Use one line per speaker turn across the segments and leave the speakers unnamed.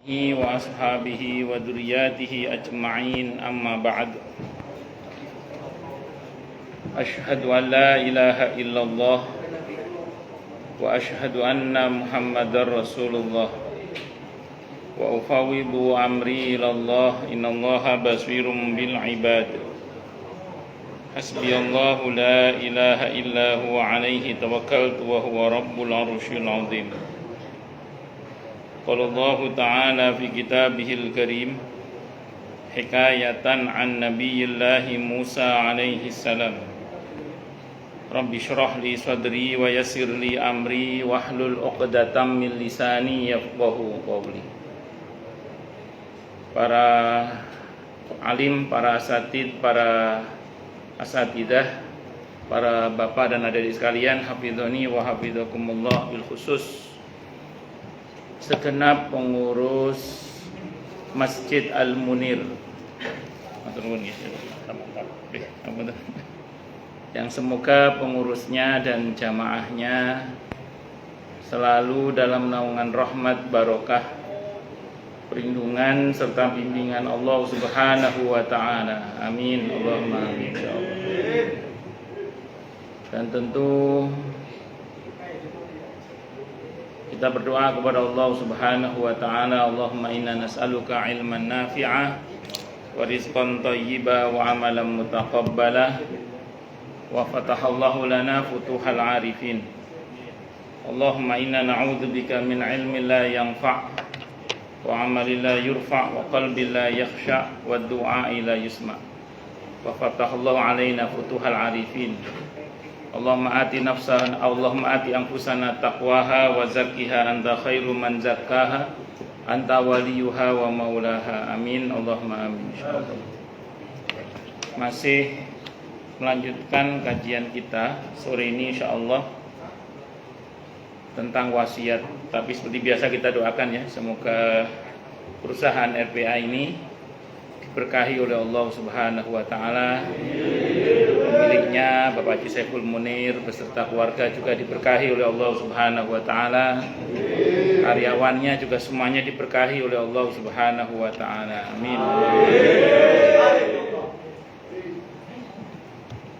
وأصحابه وذرياته أجمعين أما بعد أشهد أن لا إله إلا الله وأشهد أن محمدا رسول الله وأفوض أمري إلى الله إن الله بصير بالعباد حسبي الله لا إله إلا هو عليه توكلت وهو رب العرش العظيم قال الله تعالى في كتابه الكريم حكاية عن نبي الله موسى عليه السلام رب اشرح لي صدري ويسر لي أمري واحلل عقدة من لساني يفقهوا قولي. Para alim, para asatid, para asatidah, para bapak dan adik sekalian, hafidhani wa hafidhakumullah, bil khusus segenap pengurus Masjid Al-Munir yang semoga pengurusnya dan jamaahnya selalu dalam naungan rahmat, barokah, perlindungan serta bimbingan Allah Subhanahu wa taala. Amin Allahumma amin ya Allah. Dan tentu kita berdoa kepada Allah Subhanahu wa taala, Allahumma inna nas'aluka ilman nafi'a wa rizqan thayyiba wa amalan mutaqabbala wa fatahallahu lana futuhal arifin. Allahumma inna na'udzubika min ilmin la yanfa' wa amalin la yurfa' wa qalbin la yakhsha' wa du'a'i la yusma' wa fatahallahu alaina futuhal arifin. Allahumma ati anfusana taqwaha wa zakkiha anta khairu man zakkaha anta waliyuha wa maulaha. Amin Allahumma amin insyaallah. Masih melanjutkan kajian kita sore ini insyaallah tentang wasiat. Tapi seperti biasa kita doakan ya, semoga perusahaan RPA ini diberkahi oleh Allah Subhanahu wa taala. Pemiliknya Bapak Haji Saiful Munir beserta keluarga juga diberkahi oleh Allah Subhanahu wa taala. Karyawannya juga semuanya diberkahi oleh Allah Subhanahu wa taala. Amin.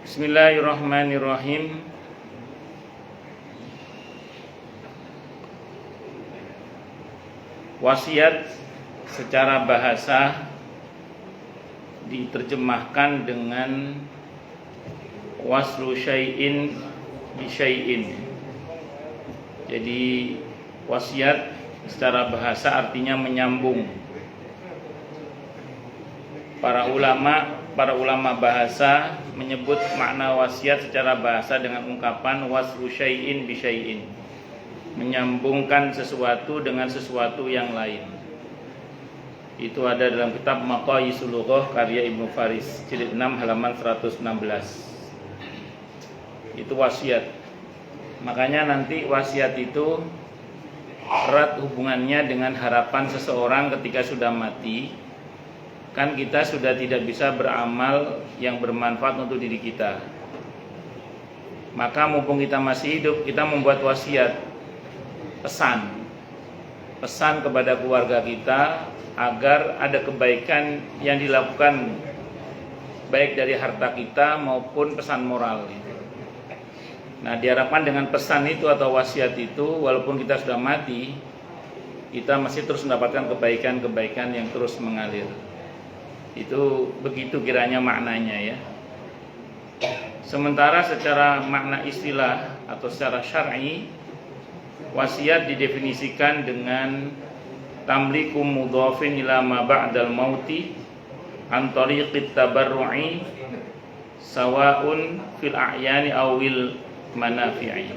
Bismillahirrahmanirrahim. Wasiat secara bahasa diterjemahkan dengan waslu syai'in bi syai'in. Jadi wasiat secara bahasa artinya menyambung. Para ulama bahasa menyebut makna wasiat secara bahasa dengan ungkapan waslu syai'in bi syai'in. Menyambungkan sesuatu dengan sesuatu yang lain. Itu ada dalam kitab Maqayisul Lughah karya Ibnu Faris jilid 6 halaman 116. Itu wasiat. Makanya nanti wasiat itu erat hubungannya dengan harapan seseorang ketika sudah mati. Kan kita sudah tidak bisa beramal yang bermanfaat untuk diri kita. Maka mumpung kita masih hidup, kita membuat wasiat. Pesan kepada keluarga kita agar ada kebaikan yang dilakukan baik dari harta kita maupun pesan moral. Nah, diharapkan dengan pesan itu atau wasiat itu, walaupun kita sudah mati, kita masih terus mendapatkan kebaikan-kebaikan yang terus mengalir. Itu begitu kiranya maknanya ya. Sementara secara makna istilah atau secara syar'i, wasiat didefinisikan dengan tamliku mudhafin ila ma ba'dal mauti an tariqit tabarru'i sawa'un fil a'yani awil manafi'i.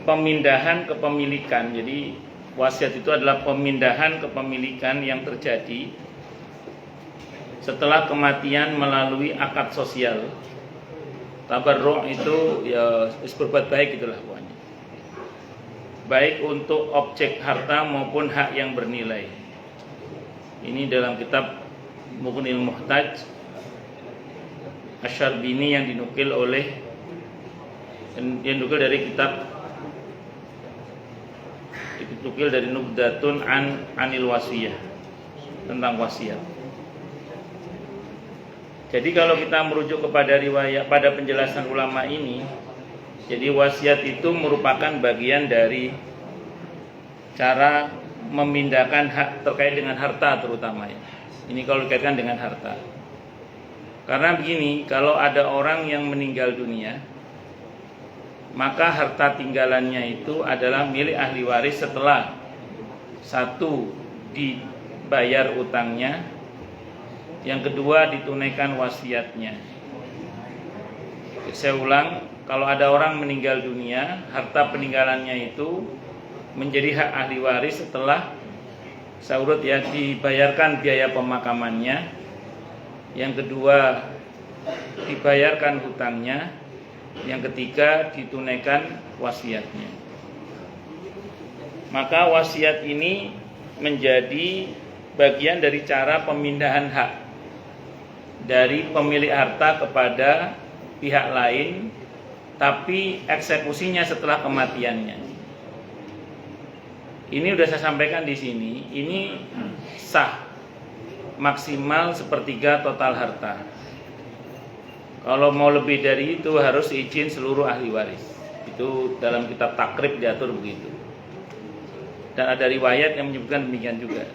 Pemindahan kepemilikan. Jadi wasiat itu adalah pemindahan kepemilikan yang terjadi setelah kematian melalui akad sosial. Tabarru' itu ya berbuat baik itulah pokoknya. Baik untuk objek harta maupun hak yang bernilai. Ini dalam kitab Mughnil Muhtaj Asy-Syarbini yang dinukil dari kitab Ditukil dari nubdatun anil wasiyah, tentang wasiat. Jadi kalau kita merujuk kepada riwayat pada penjelasan ulama ini, jadi wasiat itu merupakan bagian dari cara memindahkan hak terkait dengan harta terutama ya. Ini kalau dikaitkan dengan harta. Karena begini, kalau ada orang yang meninggal dunia, maka harta tinggalannya itu adalah milik ahli waris setelah satu dibayar utangnya, yang kedua ditunaikan wasiatnya. Saya ulang, kalau ada orang meninggal dunia, harta peninggalannya itu menjadi hak ahli waris setelah saurut ya dibayarkan biaya pemakamannya, yang kedua dibayarkan hutangnya, yang ketiga ditunaikan wasiatnya. Maka wasiat ini menjadi bagian dari cara pemindahan hak dari pemilik harta kepada pihak lain, tapi eksekusinya setelah kematiannya. Ini sudah saya sampaikan di sini. Ini sah maksimal sepertiga total harta. Kalau mau lebih dari itu harus izin seluruh ahli waris. Itu dalam kitab takrib diatur begitu. Dan ada riwayat yang menyebutkan demikian juga.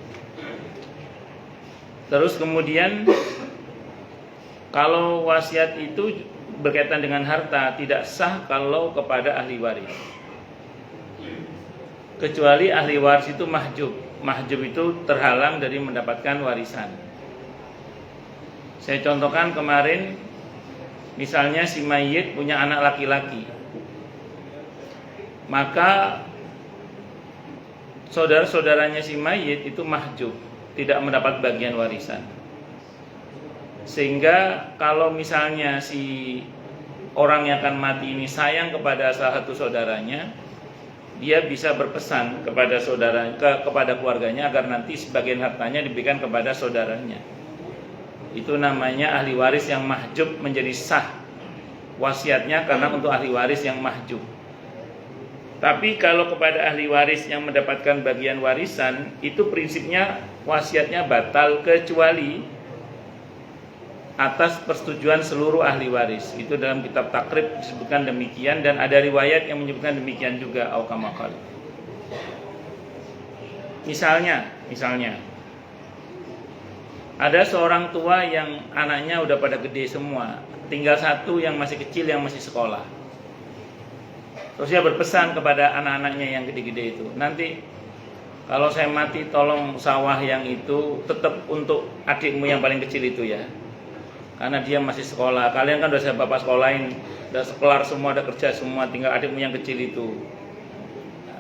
Terus kemudian kalau wasiat itu berkaitan dengan harta tidak sah kalau kepada ahli waris. Kecuali ahli waris itu mahjub. Mahjub itu terhalang dari mendapatkan warisan. Saya contohkan kemarin, misalnya si mayit punya anak laki-laki, maka saudara-saudaranya si mayit itu mahjub, tidak mendapat bagian warisan. Sehingga kalau misalnya si orang yang akan mati ini sayang kepada salah satu saudaranya, dia bisa berpesan kepada kepada keluarganya agar nanti sebagian hartanya diberikan kepada saudaranya. Itu namanya ahli waris yang mahjub menjadi sah wasiatnya karena untuk ahli waris yang mahjub. Tapi kalau kepada ahli waris yang mendapatkan bagian warisan, itu prinsipnya wasiatnya batal kecuali atas persetujuan seluruh ahli waris. Itu dalam kitab takrib disebutkan demikian, dan ada riwayat yang menyebutkan demikian juga au kama qala. Misalnya ada seorang tua yang anaknya udah pada gede semua, tinggal satu yang masih kecil yang masih sekolah. Terus dia berpesan kepada anak-anaknya yang gede-gede itu, nanti kalau saya mati tolong sawah yang itu tetap untuk adikmu yang paling kecil itu ya, karena dia masih sekolah. Kalian kan udah saya bapak sekolahin, udah kelar semua, udah kerja semua, tinggal adikmu yang kecil itu.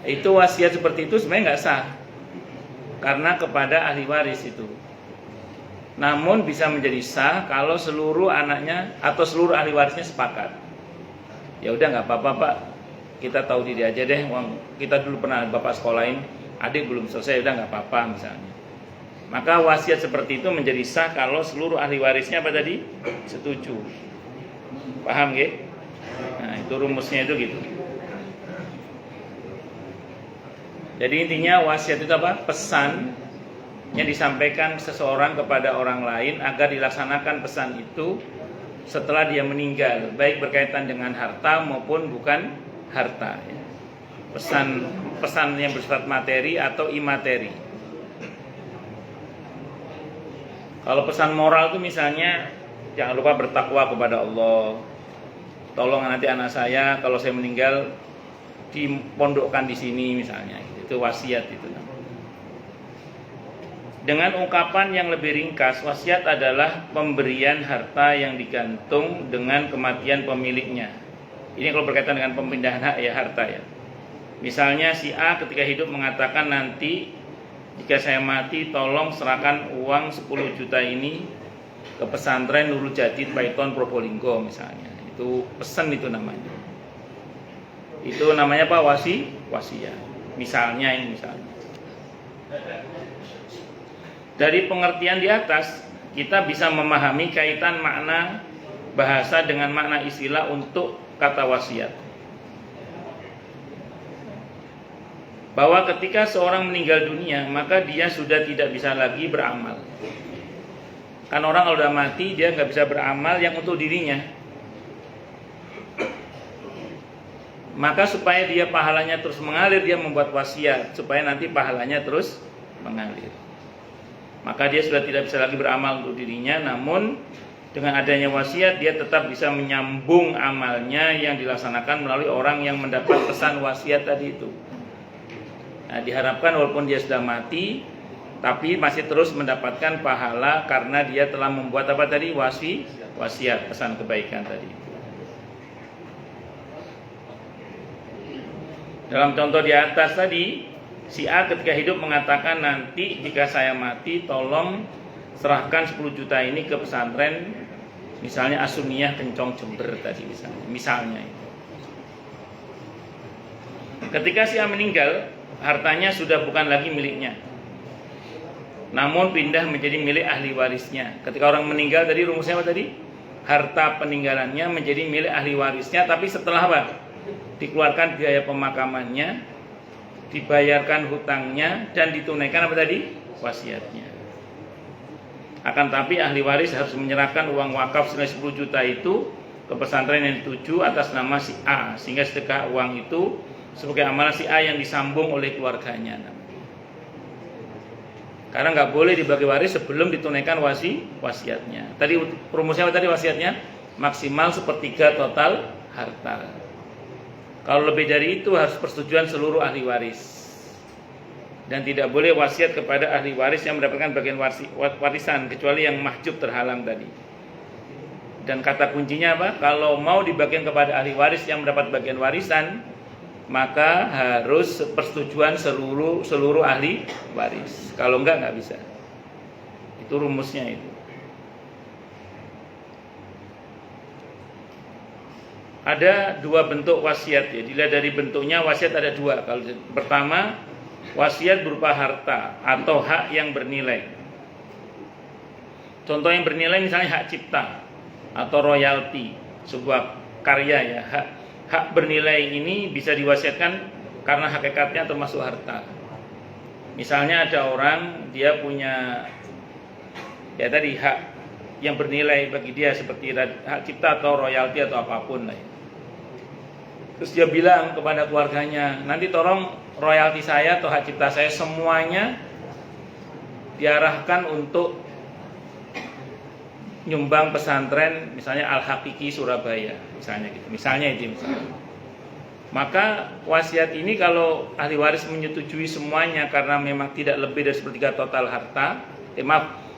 Itu wasiat seperti itu sebenarnya nggak sah, karena kepada ahli waris itu. Namun bisa menjadi sah kalau seluruh anaknya atau seluruh ahli warisnya sepakat. Ya udah nggak apa-apa Pak, kita tahu diri aja deh, kita dulu pernah bapak sekolahin, adik belum selesai, udah nggak apa-apa misalnya. Maka wasiat seperti itu menjadi sah kalau seluruh ahli warisnya apa tadi? Setuju. Paham nggih? Nah, itu rumusnya itu gitu. Jadi intinya wasiat itu apa? Pesan yang disampaikan seseorang kepada orang lain agar dilaksanakan pesan itu setelah dia meninggal, baik berkaitan dengan harta maupun bukan harta. Pesan yang bersifat materi atau imateri. Kalau pesan moral itu misalnya jangan lupa bertakwa kepada Allah. Tolong nanti anak saya kalau saya meninggal dipondokkan di sini misalnya. Itu wasiat itu. Dengan ungkapan yang lebih ringkas, wasiat adalah pemberian harta yang digantung dengan kematian pemiliknya. Ini kalau berkaitan dengan pemindahan hak ya, harta ya. Misalnya si A ketika hidup mengatakan nanti jika saya mati tolong serahkan uang 10 juta ini ke pesantren Nurul Jadid Paiton Probolinggo misalnya. Itu pesan itu namanya. Itu namanya apa? Wasiat. Misalnya ini misalnya. Dari pengertian di atas kita bisa memahami kaitan makna bahasa dengan makna istilah untuk kata wasiat. bahwa ketika seorang meninggal dunia maka dia sudah tidak bisa lagi beramal. Kan orang kalau udah mati dia nggak bisa beramal yang untuk dirinya. Maka supaya dia pahalanya terus mengalir, dia membuat wasiat supaya nanti pahalanya terus mengalir. Maka dia sudah tidak bisa lagi beramal untuk dirinya, namun dengan adanya wasiat dia tetap bisa menyambung amalnya yang dilaksanakan melalui orang yang mendapat pesan wasiat tadi itu. Nah, diharapkan walaupun dia sudah mati, tapi masih terus mendapatkan pahala karena dia telah membuat apa tadi, wasiat, pesan kebaikan tadi. Dalam contoh di atas tadi, si A ketika hidup mengatakan, nanti jika saya mati tolong serahkan 10 juta ini ke pesantren misalnya Asuniyah Kencong Jember tadi misalnya itu. Ketika si A meninggal, hartanya sudah bukan lagi miliknya, namun pindah menjadi milik ahli warisnya. Ketika orang meninggal tadi rumusnya apa tadi? Harta peninggalannya menjadi milik ahli warisnya, tapi setelah apa? Dikeluarkan biaya pemakamannya, dibayarkan hutangnya, dan ditunaikan apa tadi? Wasiatnya. Akan tapi ahli waris harus menyerahkan uang wakaf senilai 10 juta itu ke pesantren yang dituju atas nama si A, sehingga sedekah uang itu sebagai amalan si A yang disambung oleh keluarganya. Karena nggak boleh dibagi waris sebelum ditunaikan wasiatnya. Tadi rumusnya apa tadi wasiatnya? Maksimal 1/3 total harta. Kalau lebih dari itu harus persetujuan seluruh ahli waris. Dan tidak boleh wasiat kepada ahli waris yang mendapatkan bagian warisan kecuali yang mahjub terhalang tadi. Dan kata kuncinya apa? Kalau mau dibagikan kepada ahli waris yang mendapat bagian warisan, maka harus persetujuan seluruh ahli waris. Kalau enggak bisa. Itu rumusnya itu. Ada 2 bentuk wasiat ya. Dilihat dari bentuknya wasiat ada 2. Kalau pertama, wasiat berupa harta atau hak yang bernilai. Contoh yang bernilai misalnya hak cipta atau royalti sebuah karya ya. Hak bernilai ini bisa diwasiatkan karena hakikatnya termasuk harta. Misalnya ada orang dia punya ya tadi hak yang bernilai bagi dia seperti hak cipta atau royalti atau apapun lah ya. Terus dia bilang kepada keluarganya, nanti tolong royalti saya atau hak cipta saya semuanya diarahkan untuk nyumbang pesantren misalnya Al-Haqiqi Surabaya misalnya gitu. Misalnya. Maka wasiat ini kalau ahli waris menyetujui semuanya karena memang tidak lebih dari 1/3 total harta.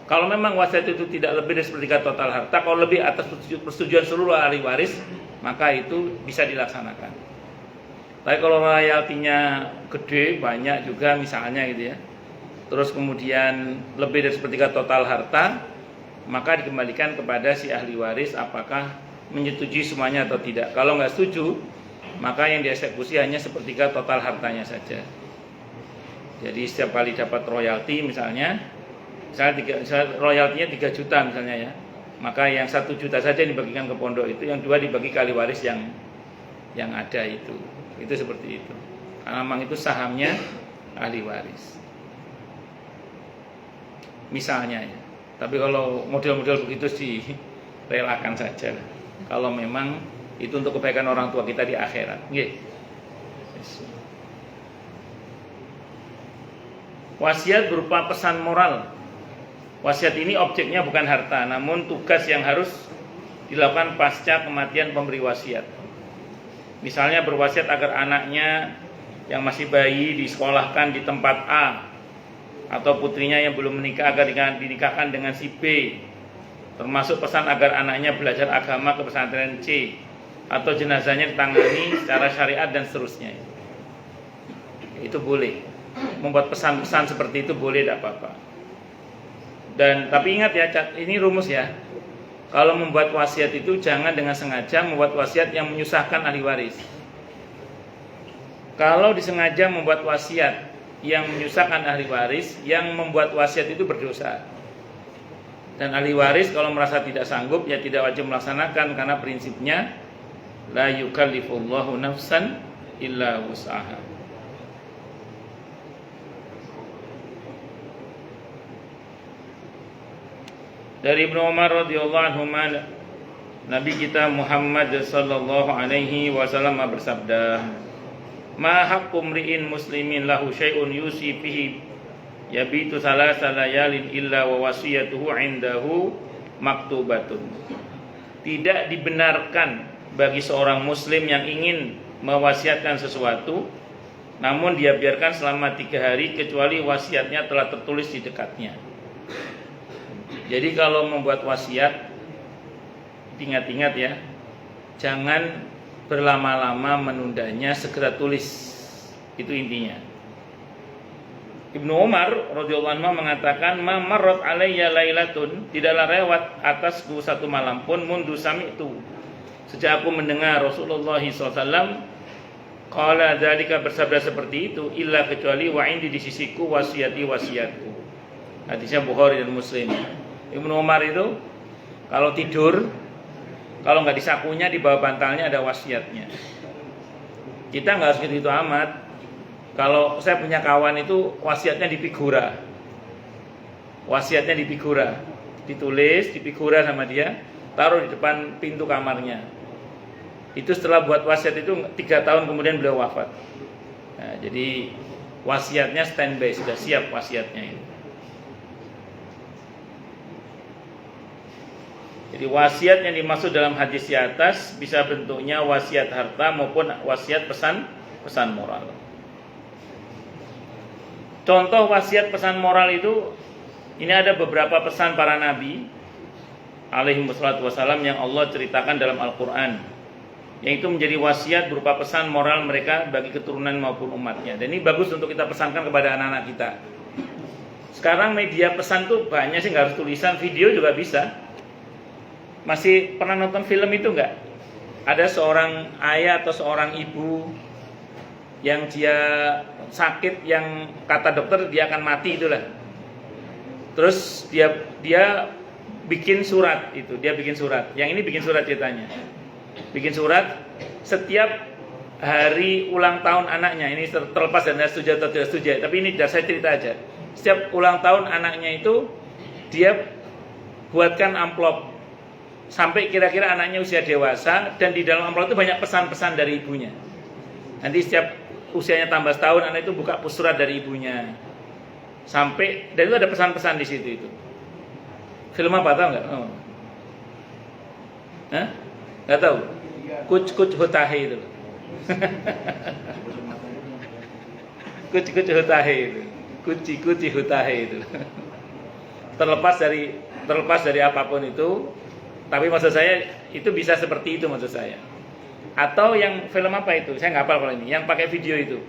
Kalau memang wasiat itu tidak lebih dari 1/3 total harta, kalau lebih atas persetujuan seluruh ahli waris, maka itu bisa dilaksanakan. Tapi kalau royaltinya gede, banyak juga misalnya gitu ya, terus kemudian lebih dari 1/3 total harta, maka dikembalikan kepada si ahli waris apakah menyetujui semuanya atau tidak. Kalau nggak setuju, maka yang dieksekusi hanya 1/3 total hartanya saja. Jadi setiap kali dapat royalti misalnya royaltinya 3 juta misalnya ya, maka yang 1 juta saja dibagikan ke pondok itu, yang 2 dibagi ke ahli waris yang ada itu seperti itu. Karena memang itu sahamnya ahli waris. Misalnya ya. Tapi kalau model-model begitu sih relakan saja. Kalau memang itu untuk kebaikan orang tua kita di akhirat. Nggih. Wasiat berupa pesan moral. Wasiat ini objeknya bukan harta, namun tugas yang harus dilakukan pasca kematian pemberi wasiat. Misalnya berwasiat agar anaknya yang masih bayi disekolahkan di tempat A, atau putrinya yang belum menikah agar dinikahkan dengan si B. Termasuk pesan agar anaknya belajar agama ke pesantren C, atau jenazahnya ditangani secara syariat dan seterusnya. Itu boleh. Membuat pesan-pesan seperti itu boleh, tidak apa-apa. Dan tapi ingat ya, ini rumus ya. Kalau membuat wasiat itu jangan dengan sengaja membuat wasiat yang menyusahkan ahli waris. Kalau disengaja membuat wasiat yang menyusahkan ahli waris, yang membuat wasiat itu berdosa. Dan ahli waris kalau merasa tidak sanggup ya tidak wajib melaksanakan, karena prinsipnya la yukallifullahu nafsan illa wus'aha. Dari Ibnu Umar radhiyallahu anhu, Nabi kita Muhammad sallallahu alaihi wasallam bersabda, "Ma haqqu mri'in muslimin lahu syai'un yusi fihi yabitu salasa layalin illa wa wasiyatuhu 'indahu maktubatun." Tidak dibenarkan bagi seorang muslim yang ingin mewasiatkan sesuatu, namun dia biarkan selama 3 hari kecuali wasiatnya telah tertulis di dekatnya. Jadi kalau membuat wasiat, ingat-ingat ya, jangan berlama-lama menundanya, segera tulis. Itu intinya. Ibnu Umar radhiyallahu anhu mengatakan, "Ma marrat alayya lailatun," tidaklah lewat atasku satu malam pun, mundu sami'tu, sejak aku mendengar Rasulullah SAW qala dzalika, bersabda seperti itu, illa kecuali wa indi, di sisiku, wasiatku. Hadisnya Bukhari dan Muslim. Ibnu Umar itu kalau tidur, kalau nggak di sakunya, di bawah bantalnya ada wasiatnya. Kita nggak harus gitu amat. Kalau saya punya kawan itu wasiatnya di figura, ditulis di figura sama dia, taruh di depan pintu kamarnya. Itu setelah buat wasiat itu 3 tahun kemudian beliau wafat. Nah, jadi wasiatnya standby, sudah siap wasiatnya itu. Jadi wasiat yang dimaksud dalam hadis di atas bisa bentuknya wasiat harta maupun wasiat pesan moral. Contoh wasiat pesan moral itu, ini ada beberapa pesan para nabi alaihi wassalatu wassalam yang Allah ceritakan dalam Al-Quran, yang itu menjadi wasiat berupa pesan moral mereka bagi keturunan maupun umatnya. Dan ini bagus untuk kita pesankan kepada anak-anak kita. Sekarang media pesan tuh banyak sih, nggak harus tulisan, video juga bisa. Masih pernah nonton film itu enggak? Ada seorang ayah atau seorang ibu yang dia sakit, yang kata dokter dia akan mati itulah. Terus dia bikin surat itu, Yang ini bikin surat ceritanya. Bikin surat setiap hari ulang tahun anaknya. Ini terlepas dari setuju atau tidak setuju, tapi ini saya cerita aja. Setiap ulang tahun anaknya itu dia buatkan amplop sampai kira-kira anaknya usia dewasa, dan di dalam amplop itu banyak pesan-pesan dari ibunya. Nanti setiap usianya tambah setahun, anak itu buka surat dari ibunya. Sampai, dan itu ada pesan-pesan di situ itu. Film apa, tahu nggak? Oh. Hah? Nggak tahu? Kuch Hotahe itu. Kuch Hotahe itu. Kuci Hotahe itu. Terlepas dari apapun itu. Tapi maksud saya itu bisa seperti itu maksud saya. Atau yang film apa itu? Saya nggak hafal kalau ini. Yang pakai video itu.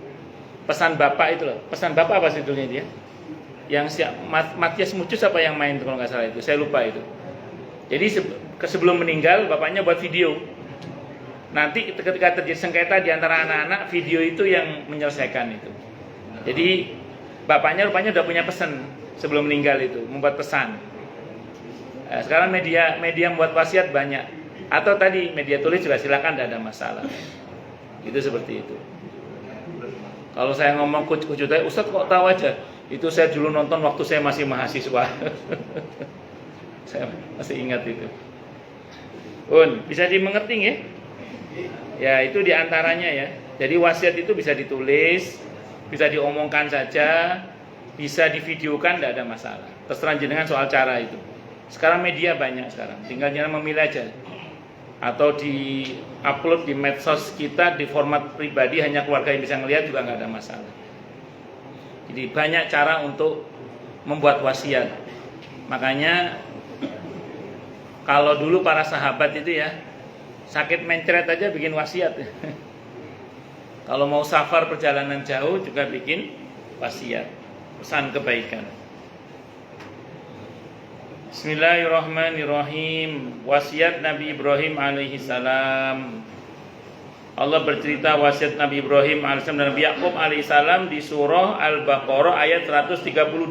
Pesan Bapak itu loh. Pesan Bapak apa sih judulnya dia? Yang Matias Mucus apa yang main kalau nggak salah itu. Saya lupa itu. Jadi sebelum meninggal bapaknya buat video. Nanti ketika terjadi sengketa di antara anak-anak, video itu yang menyelesaikan itu. Jadi bapaknya rupanya udah punya pesan sebelum meninggal itu, membuat pesan. Nah, sekarang media membuat wasiat banyak. Atau tadi media tulis juga silakan, tidak ada masalah. Itu seperti itu. Kalau saya ngomong kucu tadi, Ustaz kok tahu aja? Itu saya dulu nonton waktu saya masih mahasiswa. Saya masih ingat itu. Bisa dimengerti ya? Ya, itu diantaranya ya. Jadi wasiat itu bisa ditulis, bisa diomongkan saja, bisa divideokan, tidak ada masalah. Terserah jenengan soal cara itu. Sekarang media banyak sekarang, tinggal jangan memilih aja. Atau di upload di medsos kita di format pribadi, hanya keluarga yang bisa ngelihat juga nggak ada masalah. Jadi banyak cara untuk membuat wasiat. Makanya kalau dulu para sahabat itu ya, sakit mencret aja bikin wasiat. Kalau mau safar perjalanan jauh juga bikin wasiat, pesan kebaikan. Bismillahirrahmanirrahim. Wasiat Nabi Ibrahim alaihi salam. Allah bercerita wasiat Nabi Ibrahim alaihi salam dan Nabi Yakub alaihi salam di surah Al-Baqarah ayat 132.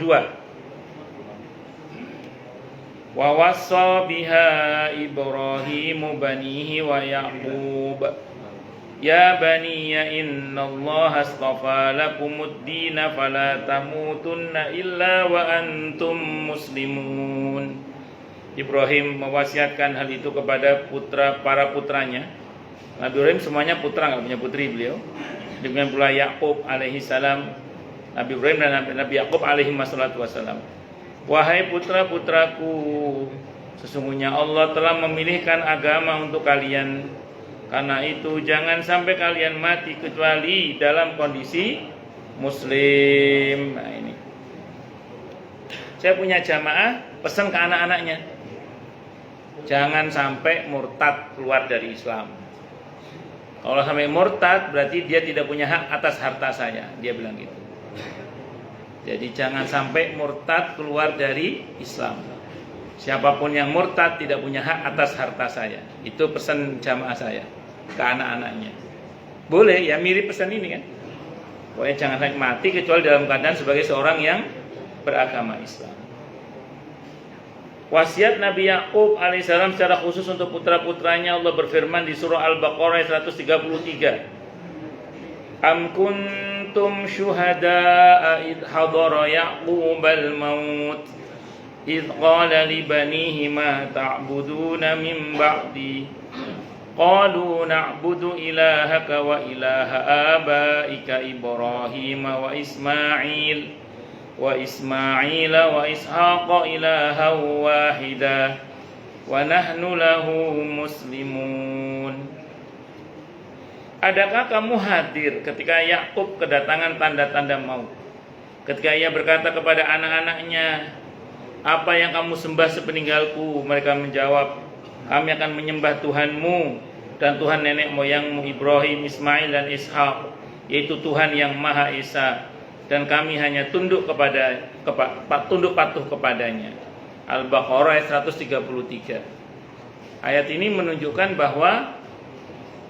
Wa wassa biha Ibrahimu banihi wa Yaqub. Ya baniya innallaha astafa lakumuddin fala tamutunna illa wa antum muslimun. Ibrahim mewasiatkan hal itu kepada para putranya. Nabi Ibrahim semuanya putra, nggak punya putri beliau. Demikian pula Yakub alaihi salam, Nabi Ibrahim dan Nabi Yakub alaihi wassalam. Wahai putra-putraku, sesungguhnya Allah telah memilihkan agama untuk kalian. Karena itu jangan sampai kalian mati kecuali dalam kondisi muslim. Nah ini. Saya punya jamaah pesan ke anak-anaknya, jangan sampai murtad keluar dari Islam. Kalau sampai murtad berarti dia tidak punya hak atas harta saya, dia bilang gitu. Jadi jangan sampai murtad keluar dari Islam. Siapapun yang murtad tidak punya hak atas harta saya. Itu pesan jamaah saya ke anak-anaknya. Boleh ya, mirip pesan ini kan. Pokoknya jangan sampai mati kecuali dalam keadaan sebagai seorang yang beragama Islam. Wasiat Nabi Yakub alaihissalam secara khusus untuk putra-putranya, Allah berfirman di surah Al-Baqarah 133. Am kuntum syuhada'a id hadara Yaqubal maut id qala li banihi ma ta'buduna min ba'di qalu na'budu ilahaka wa ilaha abaika Ibrahim wa Ismail wa ishaqa ilaha wahida wa nahnu lahu muslimun. Adakah kamu hadir ketika Yakub kedatangan tanda-tanda maut? Ketika ia berkata kepada anak-anaknya, apa yang kamu sembah sepeninggalku? Mereka menjawab, kami akan menyembah Tuhanmu dan Tuhan nenek moyangmu Ibrahim, Ismail dan Ishak, yaitu Tuhan yang Maha Esa, dan kami hanya tunduk patuh kepadanya. Al-Baqarah 133. Ayat ini menunjukkan bahwa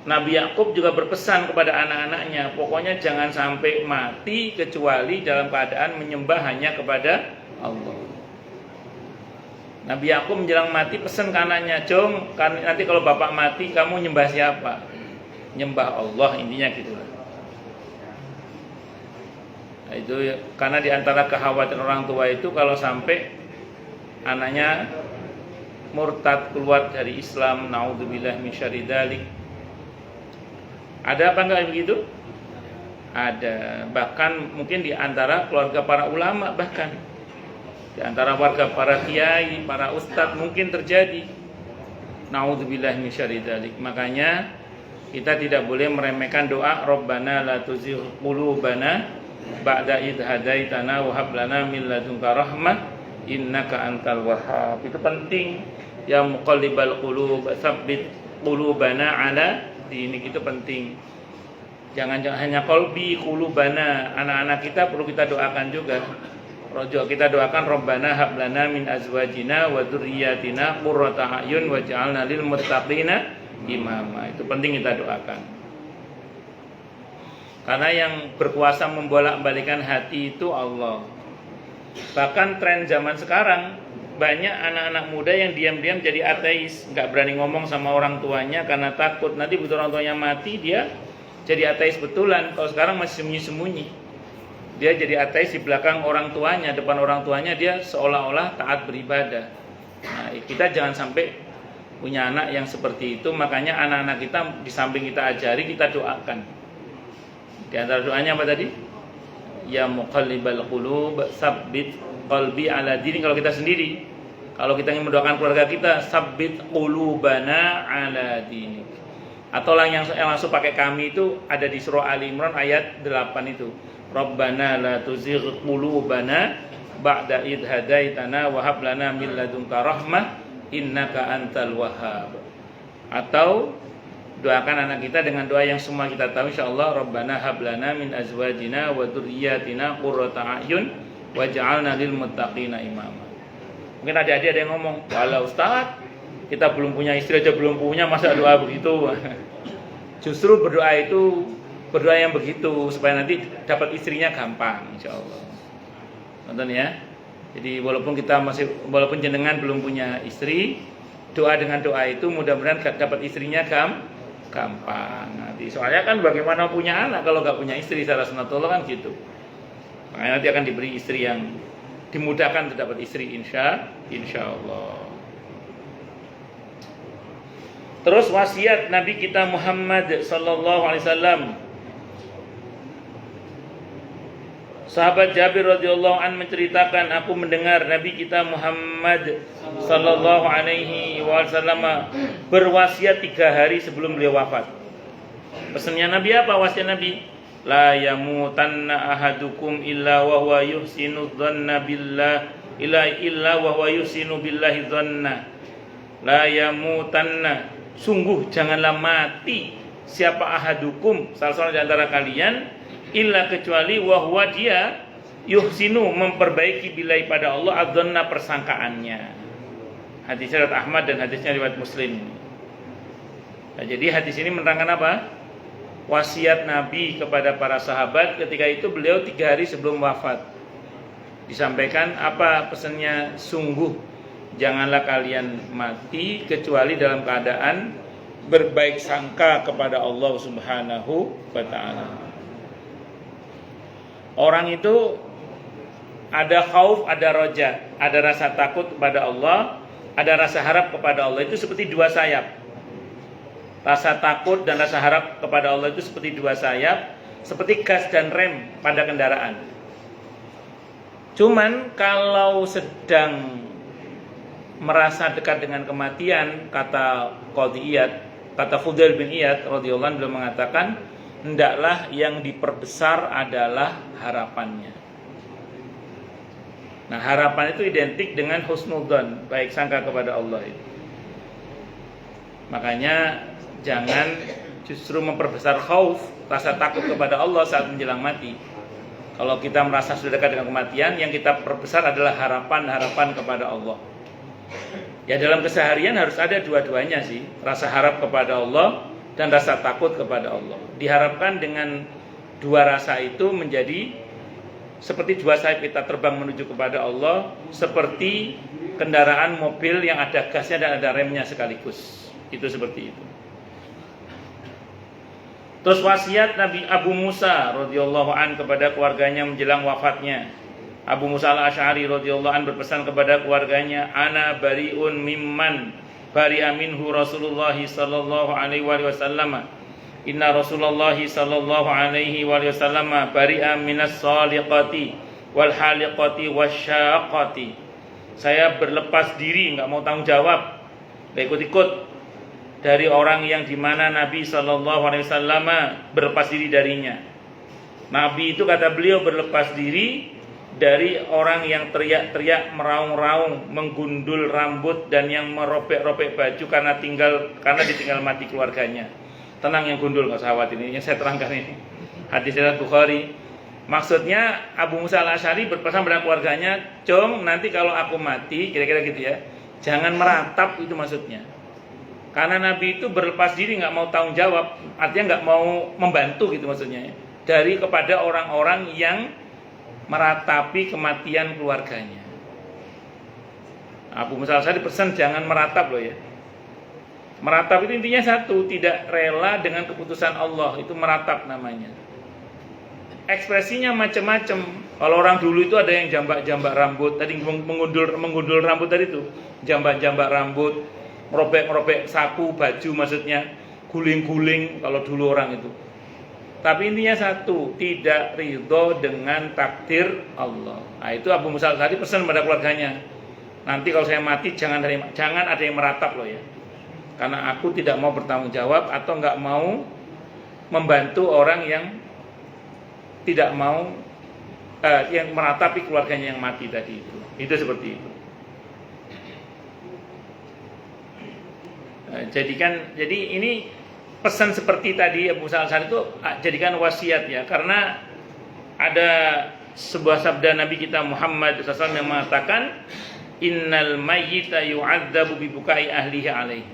Nabi Yakub juga berpesan kepada anak-anaknya, pokoknya jangan sampai mati kecuali dalam keadaan menyembah hanya kepada Allah. Nabi Yakub menjelang mati pesan ke anaknya, Jom, nanti kalau bapak mati kamu nyembah siapa? Nyembah Allah, intinya gitu. Nah, itu karena diantara kekhawatiran orang tua itu kalau sampai anaknya murtad keluar dari Islam, naudzubillah min syarri dzalik. Ada apa enggak begitu? Ada. Bahkan mungkin di antara keluarga para ulama, bahkan di antara warga para kiai, para ustadz mungkin terjadi. Naudzubillah min syarri dzalik. Makanya kita tidak boleh meremehkan doa Rabbana la tuzigh qulubana ba'da idh hadaitana wa hab lana min ladunka rahmah innaka antal wahhab. Itu penting. Ya muqallibal qulub tsabbit qulubana ala dinik, itu penting. Jangan hanya qalbi, qulubana. Anak-anak kita perlu kita doakan juga. Rojo kita doakan Rabbana hab lana min azwajina wa dzurriyyatina qurrata a'yun waj'alna lil muttaqina imama. Itu penting kita doakan. Karena yang berkuasa membolak-balikan hati itu Allah. Bahkan tren zaman sekarang banyak anak-anak muda yang diam-diam jadi ateis, nggak berani ngomong sama orang tuanya karena takut nanti begitu orang tuanya mati dia jadi ateis betulan. Kalau sekarang masih sembunyi-sembunyi, dia jadi ateis di belakang orang tuanya, depan orang tuanya dia seolah-olah taat beribadah. Nah, kita jangan sampai punya anak yang seperti itu. Makanya anak-anak kita di samping kita ajari, kita doakan. Di antara doanya apa tadi? Ya muqallibal qulub tsabbit qalbi ala dini. Kalau kita sendiri, kalau kita ingin mendoakan keluarga kita, sabbit qulubana ala dinik. Atau yang langsung pakai kami itu ada di surah Ali Imran ayat 8 itu. Rabbana la tuzigh qulubana ba'da idh hadaitana wa hab lana min ladunka rahmah innaka antal wahhab. Atau doakan anak kita dengan doa yang semua kita tahu insyaallah, Rabbana hab lana min azwajina wa dzurriyyatina qurrata a'yun waj'alna lil muttaqina imama. Mungkin ada yang ngomong, "Walau Ustaz, kita belum punya istri aja belum punya, masa doa begitu?" Justru berdoa yang begitu supaya nanti dapat istrinya gampang insyaallah. Nonton ya. Jadi walaupun jenengan belum punya istri, doa dengan doa itu mudah-mudahan dapat istrinya gampang. Nanti soalnya kan bagaimana punya anak kalau nggak punya istri secara sunatullah kan gitu. Makanya nanti akan diberi istri yang dimudahkan untuk dapat istri insya Allah. Terus wasiat Nabi kita Muhammad sallallahu alaihi wasallam. Sahabat Jabir radhiyallahu an menceritakan, aku mendengar Nabi kita Muhammad sallallahu alaihi wasallam berwasiat 3 hari sebelum beliau wafat. Pesannya Nabi apa? Wasiat Nabi, la yamutanna ahadukum illa wa huwa yuhsinu dhanna billah illa wa huwa yuhsinu billahi dhanna. La yamutanna, sungguh janganlah mati siapa ahadukum, salah seorang di antara kalian, illa kecuali wahwa dia yuhsinu memperbaiki billahi pada Allah adzanna persangkaannya. Hadis riwayat Ahmad dan hadisnya riwayat Muslim. Nah, jadi hadis ini menerangkan apa? Wasiat Nabi kepada para sahabat ketika itu beliau 3 hari sebelum wafat. Disampaikan apa pesannya? Sungguh janganlah kalian mati kecuali dalam keadaan berbaik sangka kepada Allah Subhanahu wa taala. Orang itu ada khauf, ada roja, ada rasa takut kepada Allah, ada rasa harap kepada Allah. Itu seperti 2 sayap. Rasa takut dan rasa harap kepada Allah itu seperti 2 sayap, seperti gas dan rem pada kendaraan. Cuman kalau sedang merasa dekat dengan kematian, kata Qadhi Iyad, kata Fudail bin Iyad radhiyallahu anhu, beliau mengatakan, hendaklah yang diperbesar adalah harapannya. Nah, harapan itu identik dengan husnudzon, baik sangka kepada Allah itu. Makanya jangan justru memperbesar khauf, rasa takut kepada Allah saat menjelang mati. Kalau kita merasa sudah dekat dengan kematian, yang kita perbesar adalah harapan kepada Allah. Ya, dalam keseharian harus ada dua-duanya sih, rasa harap kepada Allah dan rasa takut kepada Allah. Diharapkan dengan 2 rasa itu menjadi seperti 2 sayap kita terbang menuju kepada Allah, seperti kendaraan mobil yang ada gasnya dan ada remnya sekaligus. Itu seperti itu. Terus wasiat Nabi Abu Musa radhiyallahu an kepada keluarganya menjelang wafatnya. Abu Musa al-Asy'ari radhiyallahu an berpesan kepada keluarganya, ana bariun mimman bari'a minhu Rasulullah sallallahu alaihi wasallam. Inna Rasulullah sallallahu alaihi wasallam bari'a minas saliqati wal haliqati wasyaqati. Saya berlepas diri, enggak mau tanggung jawab, enggak ikut-ikut dari orang yang dimana Nabi sallallahu alaihi wasallam berlepas diri darinya. Nabi itu kata beliau berlepas diri dari orang yang teriak-teriak, meraung-raung, menggundul rambut dan yang merobek-robek baju karena ditinggal mati keluarganya. Tenang yang gundul, enggak usah khawatir, ini yang saya terangkan ini. Hadis riwayat Bukhari. Maksudnya Abu Musa al-Asy'ari berpesan pada keluarganya, "Cung, nanti kalau aku mati," kira-kira gitu ya. Jangan meratap, itu maksudnya. Karena Nabi itu berlepas diri, enggak mau tanggung jawab, artinya enggak mau membantu gitu maksudnya ya. Dari kepada orang-orang yang meratapi kematian keluarganya. Abu Musa al-Asy'ari pesan jangan meratap loh ya. Meratap itu intinya satu, tidak rela dengan keputusan Allah, itu meratap namanya. Ekspresinya macam-macam. Kalau orang dulu itu ada yang jambak-jambak rambut, tadi menggundul rambut tadi itu, jambak-jambak rambut, merobek-merobek saku, baju maksudnya, guling-guling kalau dulu orang itu. Tapi intinya satu, tidak ridho dengan takdir Allah. Nah, itu Abu Musa al-Asy'ari pesan pada keluarganya. Nanti kalau saya mati jangan ada yang meratap loh ya. Karena aku tidak mau bertanggung jawab atau enggak mau membantu orang yang tidak mau yang meratapi keluarganya yang mati tadi itu. Itu seperti itu. Jadi ini pesan seperti tadi Abu Musa al-Asy'ari itu jadikan wasiat ya, karena ada sebuah sabda Nabi kita Muhammad SAW yang mengatakan, innal mayyita yu'adzabu bi bukai ahlihi alaihi.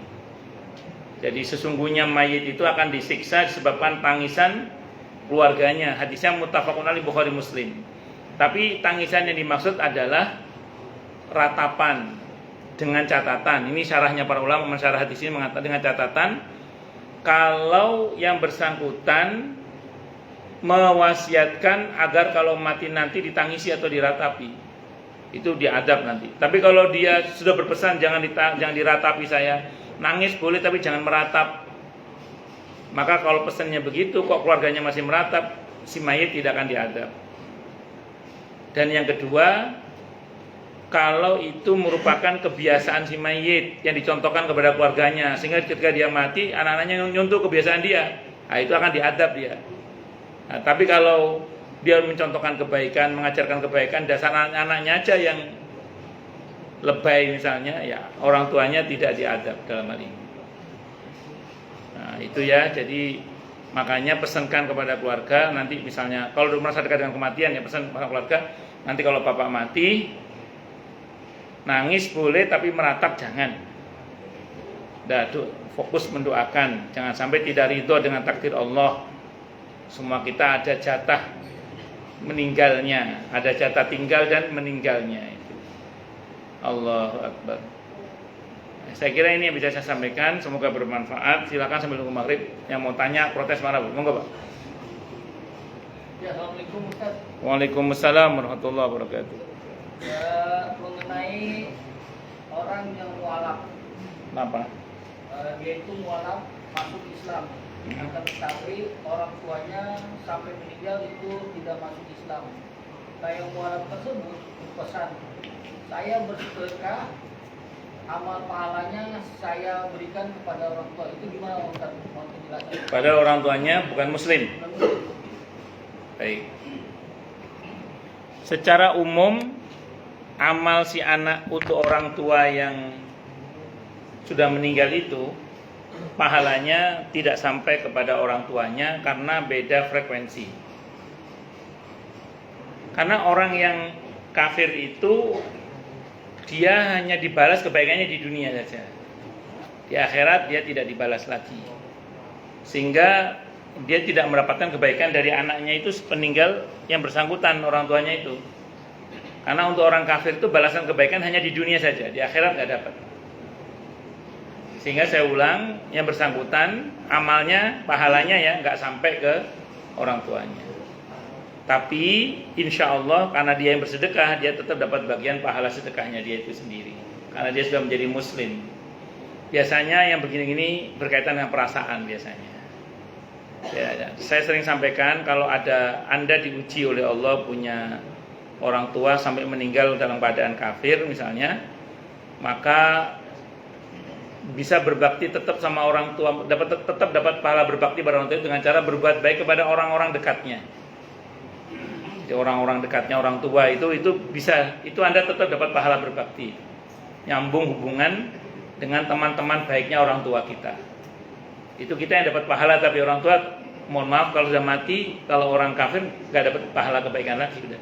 Jadi sesungguhnya mayit itu akan disiksa disebabkan tangisan keluarganya. Hadisnya muttafaqun alaih Bukhari Muslim. Tapi tangisan yang dimaksud adalah ratapan dengan catatan. Ini syarahnya para ulama mensyarah hadis ini mengatakan dengan catatan kalau yang bersangkutan mewasiatkan agar kalau mati nanti ditangisi atau diratapi, itu diadab nanti. Tapi kalau dia sudah berpesan jangan diratapi saya, nangis boleh tapi jangan meratap. Maka kalau pesannya begitu kok keluarganya masih meratap, si mayit tidak akan diadab. Dan yang kedua, kalau itu merupakan kebiasaan si mayit yang dicontohkan kepada keluarganya, sehingga ketika dia mati anak-anaknya nyontoh kebiasaan dia, nah itu akan diadab dia. Nah, tapi kalau dia mencontohkan kebaikan, mengajarkan kebaikan, dasar anak-anaknya aja yang lebay misalnya, ya orang tuanya tidak diadab dalam hal ini. Nah itu ya, jadi makanya pesankan kepada keluarga, nanti misalnya kalau merasa dekat dengan kematian ya pesan kepada keluarga, nanti kalau bapak mati, nangis boleh tapi meratap jangan. Fokus mendoakan, jangan sampai tidak ridho dengan takdir Allah. Semua kita ada jatah meninggalnya, ada jatah tinggal dan meninggalnya. Allahu Akbar. Saya kira ini yang bisa saya sampaikan, semoga bermanfaat. Silakan sambil nunggu maghrib yang mau tanya, protes, marah, monggo Pak.
Ya, Assalamualaikum Ustaz.
Waalaikumsalam warahmatullahi wabarakatuh.
Ya, mengenai orang yang mualaf.
Kenapa?
Dia itu mualaf masuk Islam, akan tetapi orang tuanya sampai meninggal itu tidak masuk Islam. Nah, yang mualaf tersebut berpesan, saya bersedekah, amal pahalanya saya berikan kepada orang tua. Itu gimana Ustaz? Mohon penjelasan.
Pada orang tuanya bukan muslim. Baik. Secara umum amal si anak untuk orang tua yang sudah meninggal itu pahalanya tidak sampai kepada orang tuanya karena beda frekuensi. Karena orang yang kafir itu dia hanya dibalas kebaikannya di dunia saja. Di akhirat dia tidak dibalas lagi. Sehingga dia tidak mendapatkan kebaikan dari anaknya itu peninggal yang bersangkutan orang tuanya itu. Karena untuk orang kafir itu balasan kebaikan hanya di dunia saja, di akhirat nggak dapat. Sehingga saya ulang, yang bersangkutan amalnya, pahalanya ya nggak sampai ke orang tuanya. Tapi insya Allah karena dia yang bersedekah, dia tetap dapat bagian pahala sedekahnya dia itu sendiri. Karena dia sudah menjadi muslim. Biasanya yang begini-gini berkaitan dengan perasaan biasanya. Ya. Saya sering sampaikan kalau ada Anda diuji oleh Allah punya orang tua sampai meninggal dalam keadaan kafir misalnya, maka bisa berbakti tetap sama orang tua, tetap dapat pahala berbakti pada orang tua dengan cara berbuat baik kepada orang-orang dekatnya. Orang-orang dekatnya orang tua itu bisa, itu Anda tetap dapat pahala berbakti, nyambung hubungan dengan teman-teman baiknya orang tua kita. Itu kita yang dapat pahala, tapi orang tua mohon maaf kalau sudah mati, kalau orang kafir nggak dapat pahala kebaikan lagi sudah.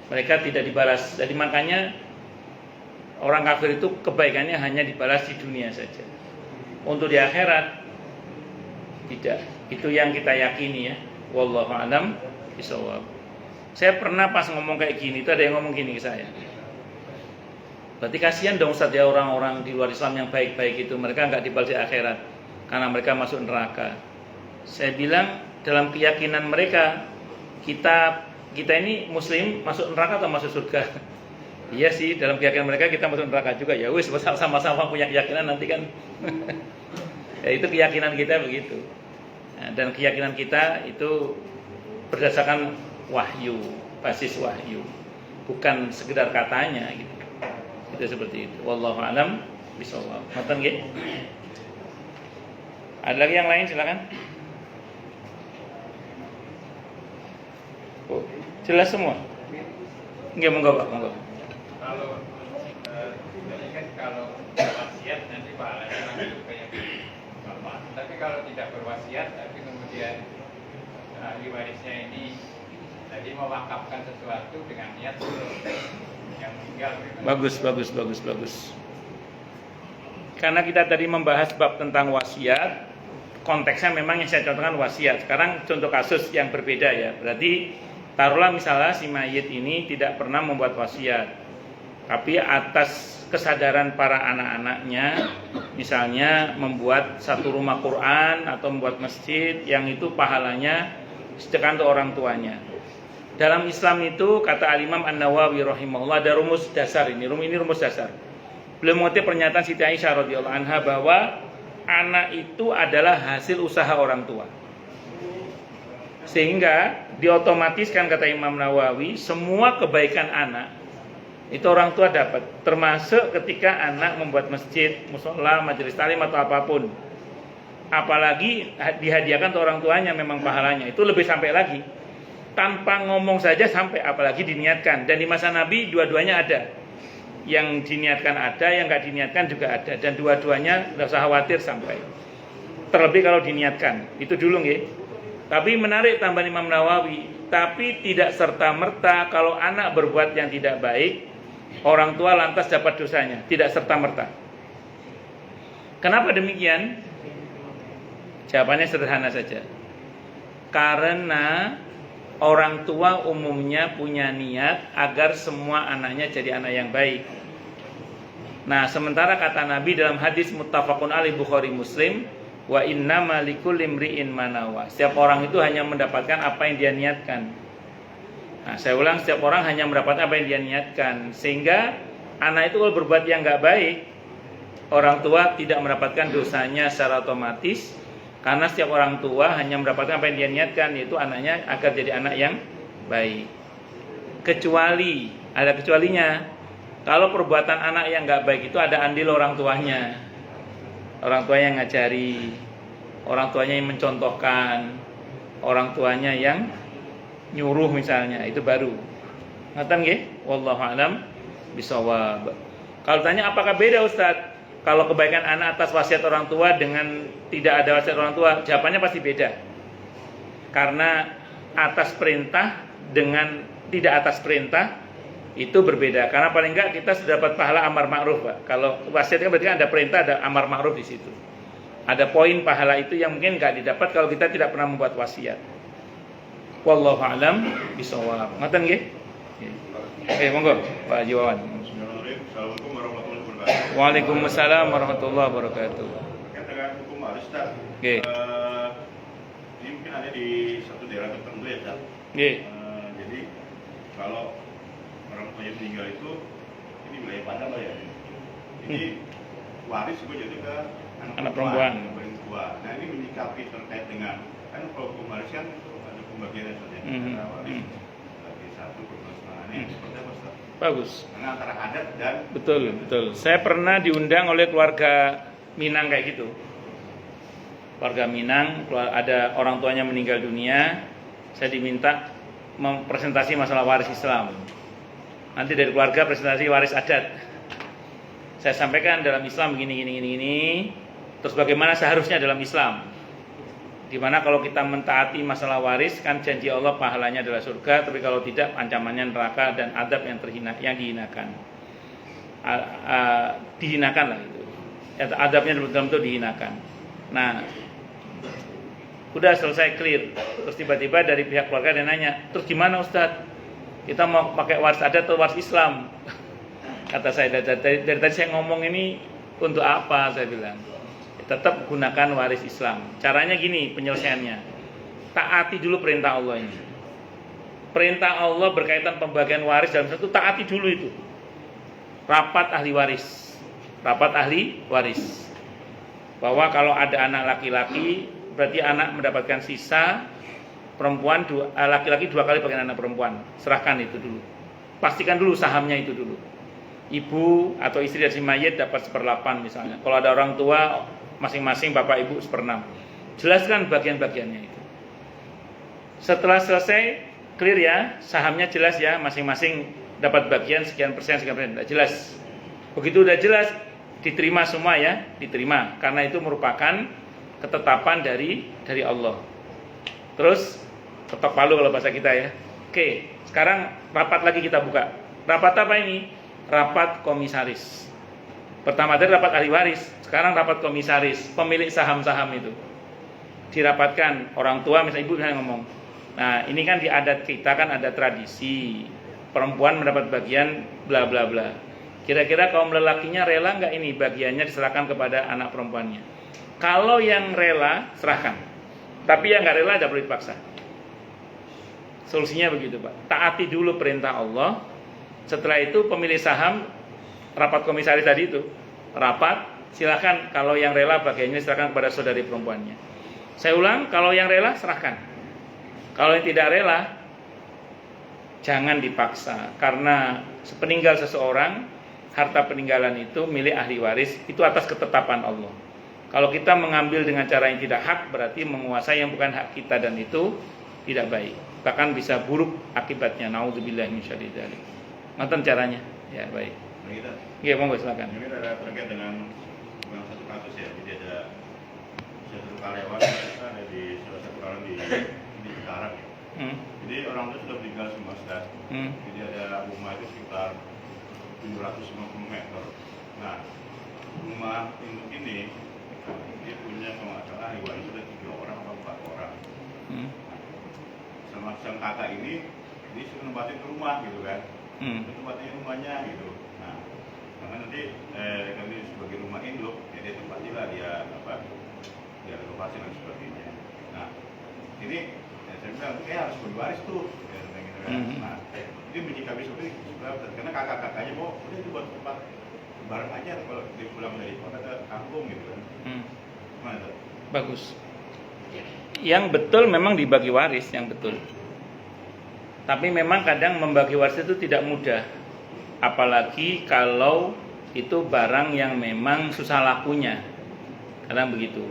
Mereka tidak dibalas. Jadi makanya orang kafir itu kebaikannya hanya dibalas di dunia saja. Untuk di akhirat tidak. Itu yang kita yakini ya. Wallahu a'lam bishawab. Saya pernah pas ngomong kayak gini, itu ada yang ngomong gini ke saya. Berarti kasihan dong Ustaz ya orang-orang di luar Islam yang baik-baik itu, mereka nggak dibalas di akhirat karena mereka masuk neraka. Saya bilang dalam keyakinan mereka kita ini muslim masuk neraka atau masuk surga? Iya sih, dalam keyakinan mereka kita masuk neraka juga. Ya wis, sama-sama punya keyakinan nanti kan. Ya itu keyakinan kita begitu. Nah, dan keyakinan kita itu berdasarkan wahyu, basis wahyu, bukan sekedar katanya gitu. Itu seperti itu. Wallahu a'lam bishawab. Ngoten nggih? Ada lagi yang lain silakan. Oh, jelas semua? Nggih, monggo Pak, monggo.
Kalau ini kan kalau berwasiat nanti pahalanya langsung ke yang bapak. Tapi kalau tidak berwasiat, tapi kemudian ahli warisnya ini tadi mewakafkan sesuatu dengan niat yang meninggal.
Bagus. Karena kita tadi membahas bab tentang wasiat, konteksnya memang yang saya contohkan wasiat. Sekarang contoh kasus yang berbeda ya. Berarti taruhlah misalnya si mayit ini tidak pernah membuat wasiat, tapi atas kesadaran para anak-anaknya, misalnya membuat satu rumah Quran atau membuat masjid yang itu pahalanya sedekah untuk orang tuanya. Dalam Islam itu kata Al-Imam An-Nawawi rahimahullah ada rumus dasar ini rumus dasar. Beliau mengutip pernyataan Siti Aisyah radhiyallahu anha bahwa anak itu adalah hasil usaha orang tua. Sehingga diotomatiskan, kata Imam Nawawi, semua kebaikan anak itu orang tua dapat, termasuk ketika anak membuat masjid, musola, majelis taklim atau apapun. Apalagi dihadiahkan ke orang tuanya, memang pahalanya itu lebih sampai lagi. Tanpa ngomong saja sampai, apalagi diniatkan. Dan di masa Nabi dua-duanya ada. Yang diniatkan ada, yang nggak diniatkan juga ada. Dan dua-duanya nggak usah khawatir sampai. Terlebih kalau diniatkan, itu dulu nggih. Tapi menarik tambahan Imam Nawawi, tapi tidak serta-merta kalau anak berbuat yang tidak baik, orang tua lantas dapat dosanya, tidak serta-merta. Kenapa demikian? Jawabannya sederhana saja. Karena orang tua umumnya punya niat agar semua anaknya jadi anak yang baik. Nah, sementara kata Nabi dalam hadis muttafaqun alaih Bukhari Muslim, wa innama likulli imri'in ma nawa. Setiap orang itu hanya mendapatkan apa yang dia niatkan. Nah, saya ulang, setiap orang hanya mendapatkan apa yang dia niatkan. Sehingga anak itu kalau berbuat yang enggak baik, orang tua tidak mendapatkan dosanya secara otomatis, karena setiap orang tua hanya mendapatkan apa yang dia niatkan, yaitu anaknya agar jadi anak yang baik. Kecuali, ada kecualinya, kalau perbuatan anak yang enggak baik itu ada andil orang tuanya. Orang tuanya yang ngajari, orang tuanya yang mencontohkan, orang tuanya yang nyuruh misalnya, itu baru. Ngaten nggih? Wallahu a'lam bishawab. Kalau tanya apakah beda Ustaz kalau kebaikan anak atas wasiat orang tua dengan tidak ada wasiat orang tua? Jawabannya pasti beda. Karena atas perintah dengan tidak atas perintah itu berbeda. Karena paling enggak kita sudah dapat pahala amar ma'ruf, Pak. Kalau wasiat kan berarti kan ada perintah, ada amar ma'ruf di situ. Ada poin pahala itu yang mungkin enggak didapat kalau kita tidak pernah membuat wasiat. Wallahu a'lam bishawab. Ngoten nggih? Monggo Pak Haji Wawan.
Assalamualaikum warahmatullahi wabarakatuh.
Waalaikumsalam warahmatullahi wabarakatuh.
Berkaitan dengan hukum waris, Ustaz.
Nggih.
Ini mungkin ada di satu daerah tertentu ya, Ustaz.
Nggih.
Jadi kalau orang tuanya meninggal itu, ini wilayah Padang lah ya. Jadi waris gue jadi ke
Anak perempuan.
yang paling tua. Nah, ini menyikapi terkait dengan, kan kalau hukum waris kan ada pembagian saja antara waris bagi satu permasalahannya seperti apa, Ustaz?
Bagus.
Karena antara adat dan
Betul. Saya pernah diundang oleh keluarga Minang kayak gitu. Keluarga Minang, ada orang tuanya meninggal dunia, saya diminta mempresentasi masalah waris Islam. Nanti dari keluarga presentasi waris adat. Saya sampaikan dalam Islam begini. Terus bagaimana seharusnya dalam Islam? Dimana kalau kita mentaati masalah waris, kan janji Allah pahalanya adalah surga, tapi kalau tidak ancamannya neraka dan adab yang dihinakan. Dihinakan lah itu. Adabnya dalam itu dihinakan. Nah, udah selesai clear. Terus tiba-tiba dari pihak keluarga dia nanya, terus gimana Ustadz? Kita mau pakai waris adat atau waris Islam? Kata saya dari tadi saya ngomong ini untuk apa? Saya bilang tetap gunakan waris Islam. Caranya gini penyelesaiannya, taati dulu perintah Allah ini. Perintah Allah berkaitan pembagian waris dalam satu, taati dulu itu. Rapat ahli waris. Bahwa kalau ada anak laki-laki berarti anak mendapatkan sisa, perempuan laki-laki 2 kali bagian anak perempuan. Serahkan itu dulu. Pastikan dulu sahamnya itu dulu. Ibu atau istri dari si mayit dapat 1/8 misalnya. Kalau ada orang tua masing-masing bapak ibu 1/6. Jelaskan bagian-bagiannya itu. Setelah selesai clear ya, sahamnya jelas ya, masing-masing dapat bagian sekian persen. Jelas. Begitu udah jelas, diterima semua ya, diterima. Karena itu merupakan ketetapan dari Allah. Terus ketok palu kalau bahasa kita ya. Oke, sekarang rapat lagi kita buka. Rapat apa ini? Rapat komisaris. Pertama tadi rapat ahli waris, sekarang rapat komisaris, pemilik saham-saham itu. Dirapatkan orang tua, misalnya ibu misalnya ngomong. Nah, ini kan di adat kita kan ada tradisi. Perempuan mendapat bagian bla bla bla. Kira-kira kaum lelakinya rela nggak ini bagiannya diserahkan kepada anak perempuannya? Kalau yang rela, serahkan. Tapi yang nggak rela tidak perlu dipaksa. Solusinya begitu Pak. Taati dulu perintah Allah. Setelah itu pemilik saham rapat komisaris tadi itu, rapat, silakan kalau yang rela bagiannya serahkan kepada saudari perempuannya. Saya ulang, kalau yang rela serahkan. Kalau yang tidak rela, jangan dipaksa, karena sepeninggal seseorang, harta peninggalan itu milik ahli waris, itu atas ketetapan Allah. Kalau kita mengambil dengan cara yang tidak hak, berarti menguasai yang bukan hak kita, dan itu tidak baik. Bahkan bisa buruk akibatnya. Nauzubillah min syarri dzalik. Nonton caranya. Ya, baik. Iya, monggo silakan.
Ini ada terkait dengan satu kasus ya. Jadi ada satu karyawan ada di salah satu karyawan di Cikarang ya. Jadi orang itu sudah meninggal semua sudah. Jadi ada rumah itu sekitar 750 meter. Nah, rumah induk ini dia punya kalau nggak salah hewan sudah 3 orang atau 4 orang. Sama sang kakak ini suruh nempatin ke rumah gitu kan. Tempatin rumahnya gitu. Nah, karena nanti kami sebagai rumah induk, jadi tempatilah dia renovasi dan sebagainya. Nah, ini saya bilang harus berwaris tuh, gitu kan. Nah, dia menyikapi seperti itu karena kakak-kakaknya mau udah itu buat tempat bareng aja kalau dia pulang dari kota ke kampung gitu kan. Gimana tuh?
Bagus. Yang betul memang dibagi waris, yang betul. Tapi memang kadang membagi waris itu tidak mudah. Apalagi kalau itu barang yang memang susah lakunya. Kadang begitu.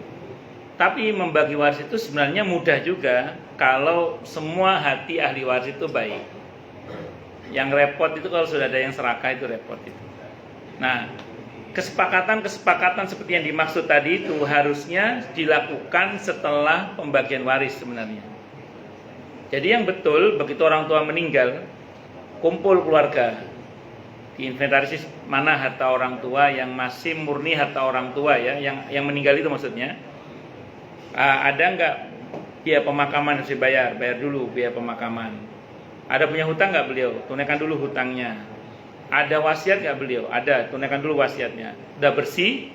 Tapi membagi waris itu sebenarnya mudah juga kalau semua hati ahli waris itu baik. Yang repot itu kalau sudah ada yang serakah, itu repot itu. Nah, kesepakatan seperti yang dimaksud tadi itu harusnya dilakukan setelah pembagian waris sebenarnya. Jadi yang betul, begitu orang tua meninggal, kumpul keluarga, diinventarisasi mana harta orang tua yang masih murni harta orang tua ya, yang meninggal itu maksudnya. Ada nggak biaya pemakaman harus dibayar, bayar dulu biaya pemakaman. Ada punya hutang nggak beliau? Tunaikan dulu hutangnya. Ada wasiat nggak beliau? Ada, tunaikan dulu wasiatnya. Udah bersih.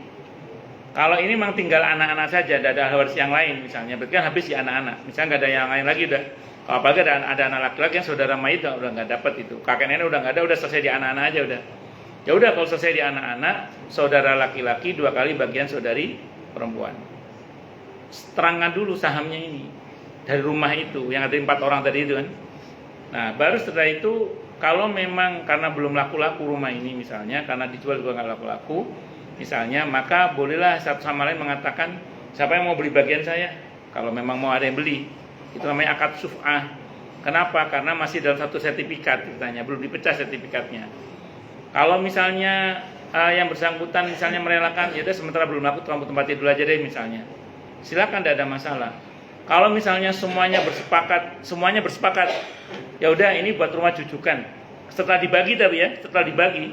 Kalau ini memang tinggal anak-anak saja, tidak ada waris yang lain misalnya, berarti kan habis ya anak-anak. Misalnya nggak ada yang lain lagi udah. Kalau apalagi ada anak laki-laki yang saudara mayit udah nggak dapat itu. Kakek nenek udah nggak ada, udah selesai di anak-anak aja udah. Ya udah kalau selesai di anak-anak, saudara laki-laki 2 kali bagian saudari perempuan. Terangkan dulu sahamnya ini dari rumah itu yang ada 4 orang tadi itu kan. Nah, baru setelah itu kalau memang karena belum laku-laku rumah ini misalnya, karena dijual juga nggak laku-laku misalnya, maka bolehlah satu sama lain mengatakan siapa yang mau beli bagian saya. Kalau memang mau ada yang beli, itu namanya akad syuf'ah. Kenapa? Karena masih dalam satu sertifikat ceritanya, belum dipecah sertifikatnya. Kalau misalnya yang bersangkutan misalnya merelakan, ya udah sementara belum laku, kamu tempatin dulu aja deh misalnya. Silakan, tidak ada masalah. Kalau misalnya semuanya bersepakat, ya udah ini buat rumah jujukan. Setelah dibagi tapi ya, setelah dibagi,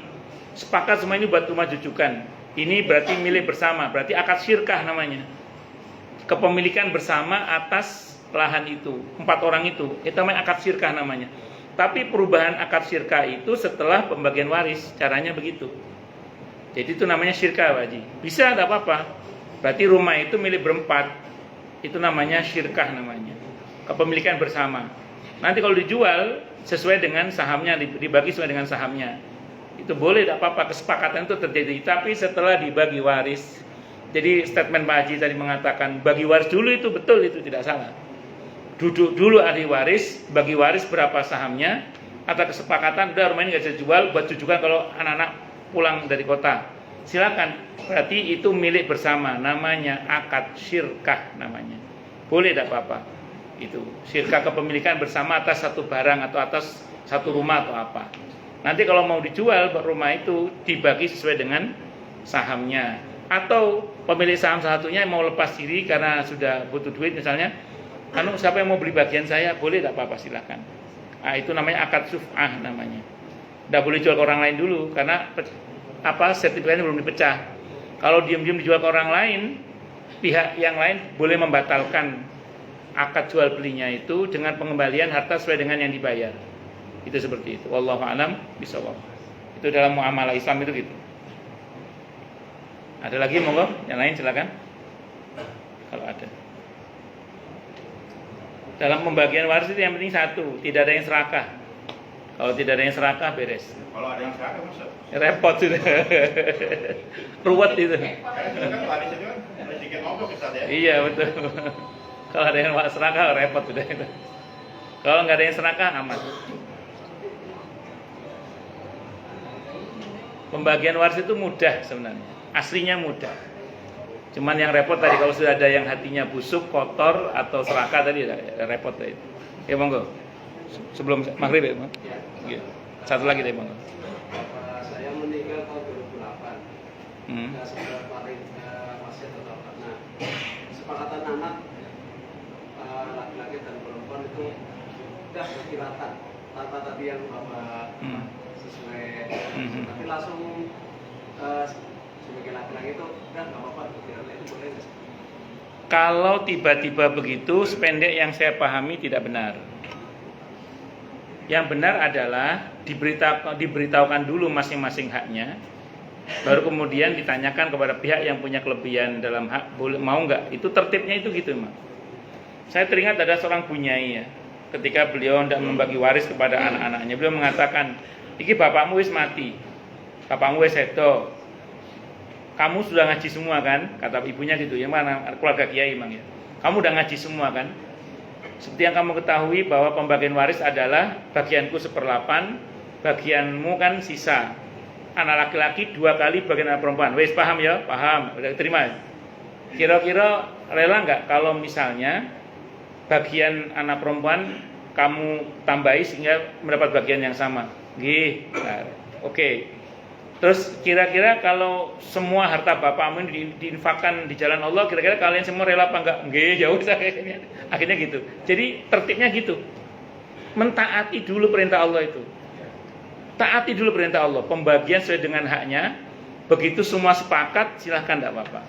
sepakat semua ini buat rumah jujukan. Ini berarti milik bersama, berarti akad syirkah namanya. Kepemilikan bersama atas lahan itu, 4 orang itu namanya akad syirkah namanya. Tapi perubahan akad syirkah itu setelah pembagian waris, caranya begitu. Jadi itu namanya syirkah, Pak Haji. Bisa, tidak apa-apa. Berarti rumah itu milik berempat. Itu namanya syirkah namanya. Kepemilikan bersama. Nanti kalau dijual sesuai dengan sahamnya, dibagi sesuai dengan sahamnya. Itu boleh, tidak apa-apa, kesepakatan itu terjadi. Tapi setelah dibagi waris. Jadi statement Pak Haji tadi mengatakan bagi waris dulu itu betul, itu tidak salah. Duduk dulu ahli waris, bagi waris berapa sahamnya, atau kesepakatan udah rumah ini nggak bisa jual, buat jujukan kalau anak-anak pulang dari kota. Silakan, berarti itu milik bersama, namanya akad syirkah namanya. Boleh, tidak apa-apa. Itu syirkah kepemilikan bersama atas satu barang atau atas satu rumah atau apa. Nanti kalau mau dijual rumah itu dibagi sesuai dengan sahamnya. Atau pemilik saham satunya mau lepas diri karena sudah butuh duit misalnya, siapa yang mau beli bagian saya, boleh, tidak apa-apa, silakan. Nah, itu namanya akad syuf'ah namanya. Tidak boleh jual ke orang lain dulu karena sertifikatnya belum dipecah. Kalau diam-diam dijual ke orang lain, pihak yang lain boleh membatalkan akad jual belinya itu dengan pengembalian harta sesuai dengan yang dibayar. Itu seperti itu. Wallahu a'lam bishawab. Itu dalam muamalah Islam itu gitu. Ada lagi monggo, yang lain silakan. Kalau ada. Dalam pembagian waris itu yang penting satu, tidak ada yang serakah. Kalau tidak ada yang serakah beres.
Kalau ada yang serakah masa?
Repot sudah. Ruwet itu.
Kan waris itu kan ada sedikit mogok Ustaz ya.
Iya betul. Kalau ada yang serakah repot sudah itu. Kalau nggak ada yang serakah aman. Pembagian waris itu mudah sebenarnya. Aslinya mudah. Cuman yang repot tadi kalau sudah ada yang hatinya busuk, kotor atau serakah tadi repot tadi. Ya monggo. Sebelum maghrib ya, Bang. Iya. Satu lagi deh, Bang.
Bapak saya meninggal tahun 2008. Nah, sudah paling masih tetap. Nah, kesepakatan anak laki-laki dan perempuan itu sudah berkilatan tanpa tadi yang Bapak sesuai. Tapi langsung sebagai laki-laki itu udah nggak apa-apa berkilatan itu boleh nggak sih?
Kalau tiba-tiba begitu, sependek yang saya pahami tidak benar. Yang benar adalah diberitahukan dulu masing-masing haknya, baru kemudian ditanyakan kepada pihak yang punya kelebihan dalam hak, boleh mau nggak? Itu tertibnya itu gitu, Mas. Saya teringat ada seorang bunyai ya, ketika beliau hendak membagi waris kepada anak-anaknya, beliau mengatakan, "Iki bapakmu wis mati, bapakmu wis sedo. Kamu sudah ngaji semua kan?" Kata ibunya gitu, yang mana keluarga kiai emang ya. "Kamu udah ngaji semua kan? Seperti yang kamu ketahui bahwa pembagian waris adalah bagianku 1/8, bagianmu kan sisa. Anak laki-laki 2 kali bagian anak perempuan." Wes paham ya? Paham. Udah terima. Kira-kira rela nggak kalau misalnya bagian anak perempuan kamu tambahi sehingga mendapat bagian yang sama? Nggih. Nah, oke. Terus kira-kira kalau semua harta bapakmu ini diinfakkan di jalan Allah, kira-kira kalian semua rela apa enggak? Nggih, jauh akhirnya. Akhirnya gitu. Jadi tertibnya gitu. Mentaati dulu perintah Allah itu. Taati dulu perintah Allah, pembagian sesuai dengan haknya. Begitu semua sepakat, silahkan enggak apa-apa.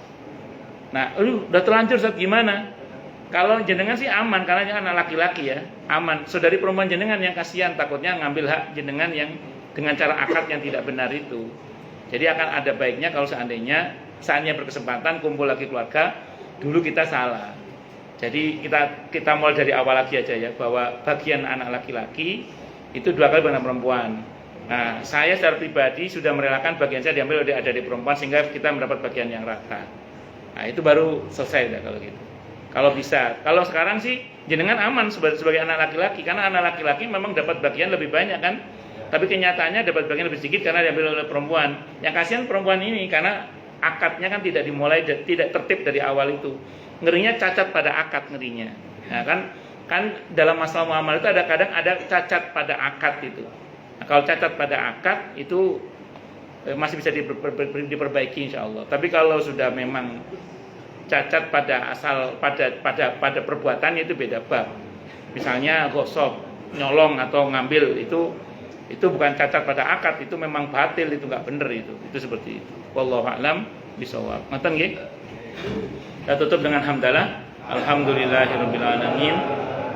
Nah, udah terlanjur saat gimana? Kalau jenengan sih aman karena anak laki-laki ya, aman. Saudari perempuan jenengan yang kasihan takutnya ngambil hak jenengan yang dengan cara akad yang tidak benar itu. Jadi akan ada baiknya kalau seandainya saatnya berkesempatan kumpul lagi keluarga, dulu kita salah. Jadi kita mulai dari awal lagi aja ya, bahwa bagian anak laki-laki itu 2 kali bagian perempuan. Nah, saya secara pribadi sudah merelakan bagian saya diambil oleh adik perempuan sehingga kita mendapat bagian yang rata. Nah, itu baru selesai dah kalau gitu. Kalau bisa, kalau sekarang sih jenengan aman sebagai anak laki-laki karena anak laki-laki memang dapat bagian lebih banyak kan. Tapi kenyataannya dapat bagian lebih sedikit karena diambil oleh perempuan. Yang kasihan perempuan ini karena akadnya kan tidak dimulai, tidak tertib dari awal itu. Ngerinya cacat pada akad ngerinya. Nah, kan dalam masalah muamalah itu kadang ada cacat pada akad itu. Nah, kalau cacat pada akad itu masih bisa diperbaiki insya Allah. Tapi kalau sudah memang cacat pada pada perbuatannya itu beda bab. Misalnya gosok, nyolong atau ngambil itu bukan cacat pada akad, itu memang batil, itu nggak bener itu seperti itu. Wallahu a'lam bishawab. Ngoten nggih. Kita tutup dengan hamdalah. Alhamdulillahirabbil alamin.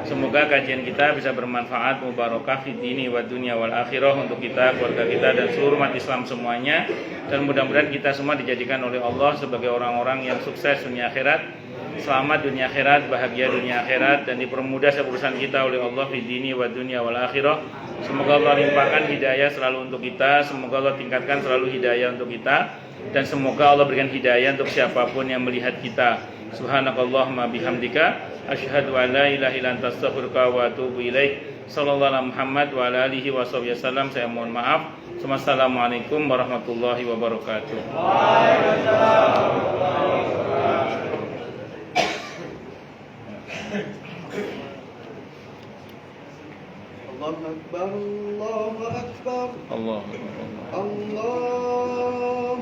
Semoga kajian kita bisa bermanfaat, mubarakah fid dini wa dunya wal akhirah untuk kita, keluarga kita dan seluruh umat Islam semuanya. Dan mudah-mudahan kita semua dijadikan oleh Allah sebagai orang-orang yang sukses dunia akhirat, selamat dunia akhirat, bahagia dunia akhirat, dan dipermudah urusan kita oleh Allah fid dini wa dunya wal akhirah. Semoga Allah limpahkan hidayah selalu untuk kita, semoga Allah tingkatkan selalu hidayah untuk kita, dan semoga Allah berikan hidayah untuk siapapun yang melihat kita. Subhanakallahumma bihamdika asyhadu an la ilaha illa anta astaghfiruka wa atubu ilaik. Sallallahu alaihi Muhammad wa ala alihi wasallam. Saya mohon maaf. Wassalamualaikum warahmatullahi wabarakatuh.
Allahu Akbar, Allahu Akbar,
Allahu Akbar.
Allah.